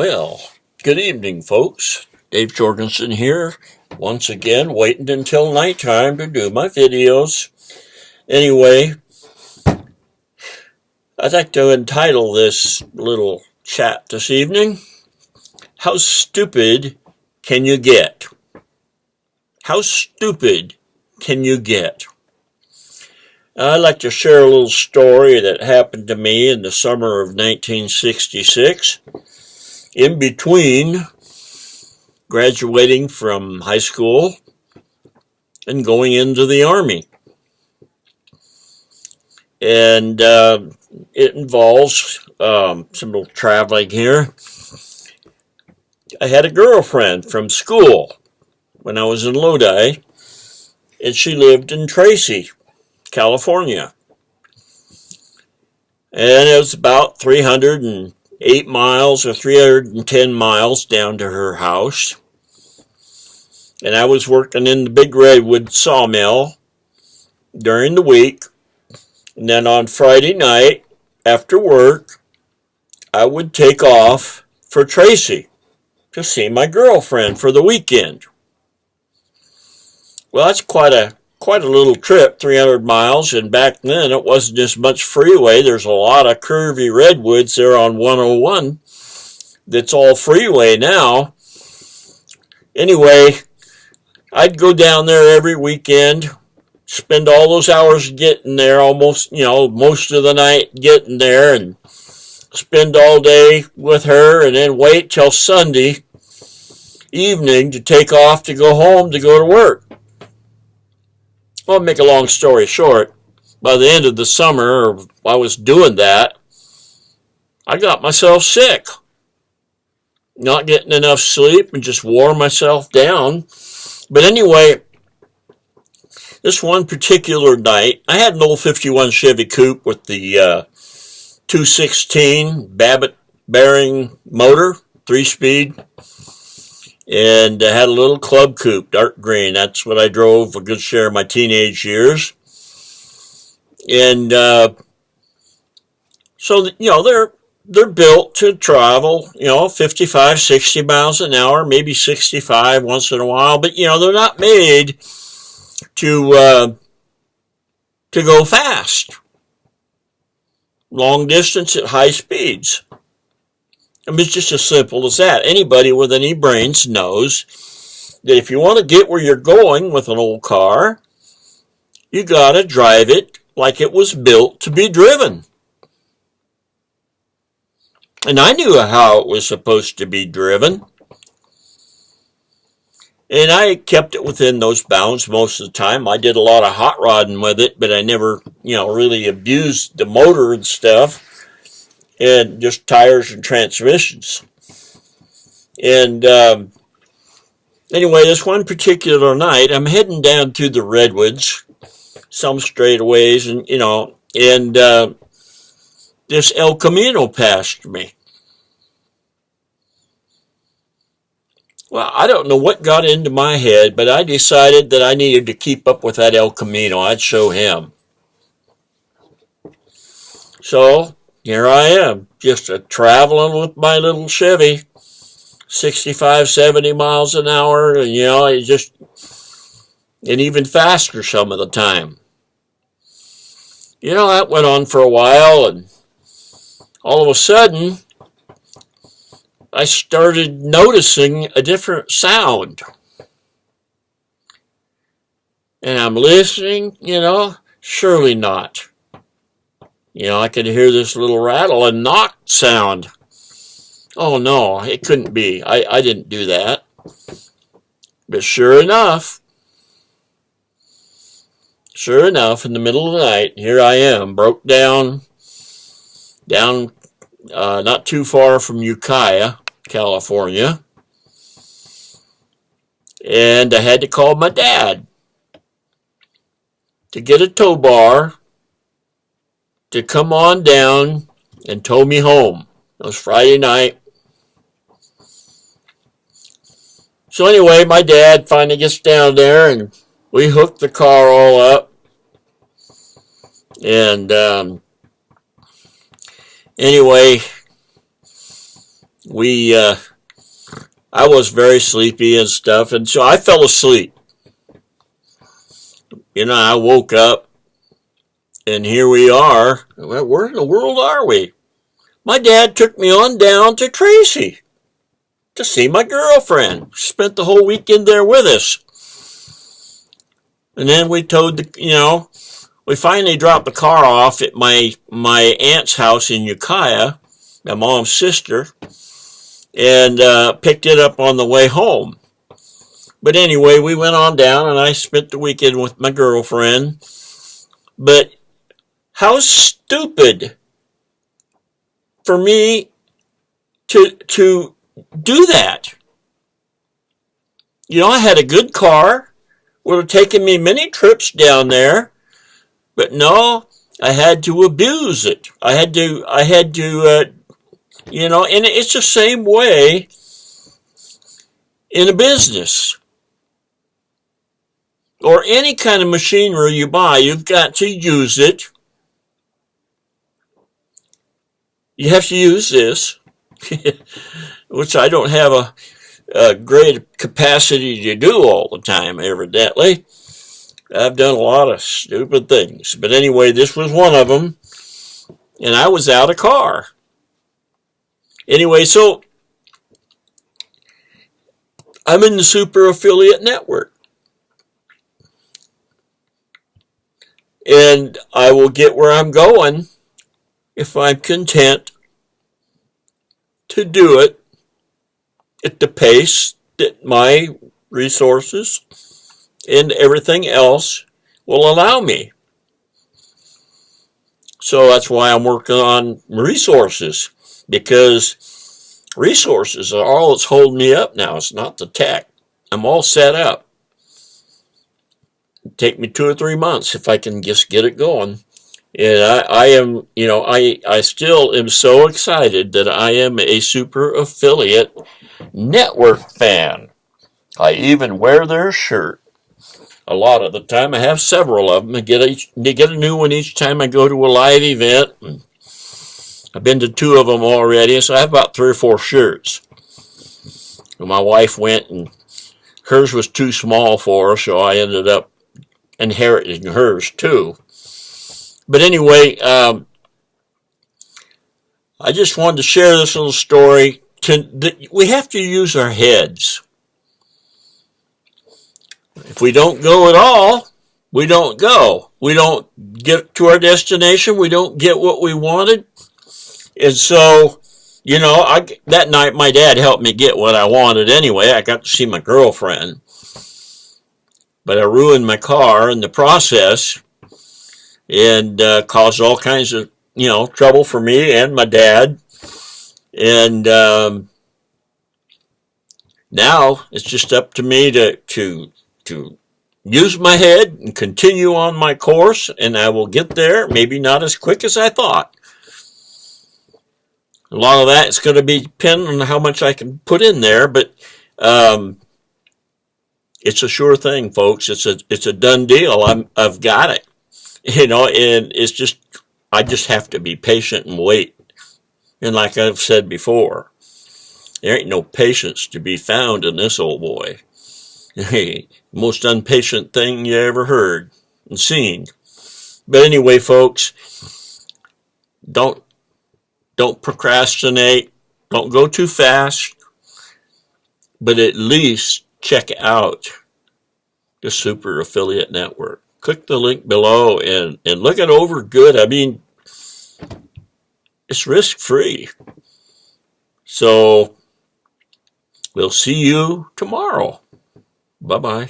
Well, good evening, folks. Dave Jorgensen here, once again, waiting until nighttime to do my videos. Anyway, I'd like to entitle this little chat this evening, How Stupid Can You Get? How stupid can you get? I'd like to share a little story that happened to me in the summer of 1966. In between graduating from high school and going into the Army. And it involves some little traveling here. I had a girlfriend from school when I was in Lodi, and she lived in Tracy, California. And it was about 308 miles or 310 miles down to her house. And I was working in the Big Redwood sawmill during the week. And then on Friday night, after work, I would take off for Tracy to see my girlfriend for the weekend. Well, that's quite a little trip, 300 miles, and back then it wasn't as much freeway. There's a lot of curvy redwoods there on 101 that's all freeway now. Anyway, I'd go down there every weekend, spend all those hours getting there, almost, most of the night getting there, and spend all day with her, and then wait till Sunday evening to take off to go home to go to work. Well, to make a long story short, by the end of the summer, I was doing that, I got myself sick. Not getting enough sleep and just wore myself down. But anyway, this one particular night, I had an old 51 Chevy Coupe with the 216 Babbitt bearing motor, 3-speed. And I had a little club coupe, dark green. That's what I drove a good share of my teenage years. And so, they're built to travel, 55, 60 miles an hour, maybe 65 once in a while. But, they're not made to go fast. Long distance at high speeds. I mean, it's just as simple as that. Anybody with any brains knows that if you want to get where you're going with an old car, you got to drive it like it was built to be driven. And I knew how it was supposed to be driven. And I kept it within those bounds most of the time. I did a lot of hot rodding with it, but I never, really abused the motor and stuff. And just tires and transmissions. And anyway, this one particular night, I'm heading down through the redwoods, some straightaways, and this El Camino passed me. Well, I don't know what got into my head, but I decided that I needed to keep up with that El Camino. I'd show him. So here I am, just traveling with my little Chevy, 65, 70 miles an hour, and and even faster some of the time. That went on for a while, and all of a sudden, I started noticing a different sound. And I'm listening, surely not. I could hear this little rattle and knock sound. Oh no, it couldn't be. I didn't do that. But sure enough, in the middle of the night, here I am, broke down not too far from Ukiah, California. And I had to call my dad to get a tow bar to come on down and tow me home. It was Friday night. So anyway, my dad finally gets down there and we hooked the car all up. And anyway, we I was very sleepy and stuff, and so I fell asleep. I woke up, and here we are. Well, where in the world are we? My dad took me on down to Tracy to see my girlfriend. Spent the whole weekend there with us. And then we we finally dropped the car off at my aunt's house in Ukiah, my mom's sister, and picked it up on the way home. But anyway, we went on down, and I spent the weekend with my girlfriend. But how stupid for me to do that. I had a good car. Would have taken me many trips down there. But no, I had to abuse it. I had to, and it's the same way in a business or any kind of machinery you buy. You've got to use it. You have to use this, which I don't have a great capacity to do all the time, evidently. I've done a lot of stupid things. But anyway, this was one of them. And I was out of car. Anyway, so I'm in the Super Affiliate Network. And I will get where I'm going if I'm content to do it at the pace that my resources and everything else will allow me. So that's why I'm working on resources, because resources are all that's holding me up now. It's not the tech. I'm all set up. It'll take me 2 or 3 months if I can just get it going. And I am, I still am so excited that I am a Super Affiliate Network fan. I even wear their shirt. A lot of the time. I have several of them. I get a new one each time I go to a live event. I've been to 2 of them already, so I have about 3 or 4 shirts. And my wife went, and hers was too small for her, so I ended up inheriting hers too. But anyway, I just wanted to share this little story. We have to use our heads. If we don't go at all, we don't go. We don't get to our destination. We don't get what we wanted. And so, that night my dad helped me get what I wanted anyway. I got to see my girlfriend. But I ruined my car in the process and caused all kinds of, trouble for me and my dad. And now it's just up to me to use my head and continue on my course, and I will get there, maybe not as quick as I thought. A lot of that is going to be dependent on how much I can put in there, but it's a sure thing, folks. It's a done deal. I've got it, and it's just, I just have to be patient and wait. And like I've said before, there ain't no patience to be found in this old boy. Hey, most impatient thing you ever heard and seen. But anyway, folks, don't procrastinate. Don't go too fast. But at least check out the Super Affiliate Network. Click the link below and look it over good. I mean, it's risk-free. So we'll see you tomorrow. Bye-bye.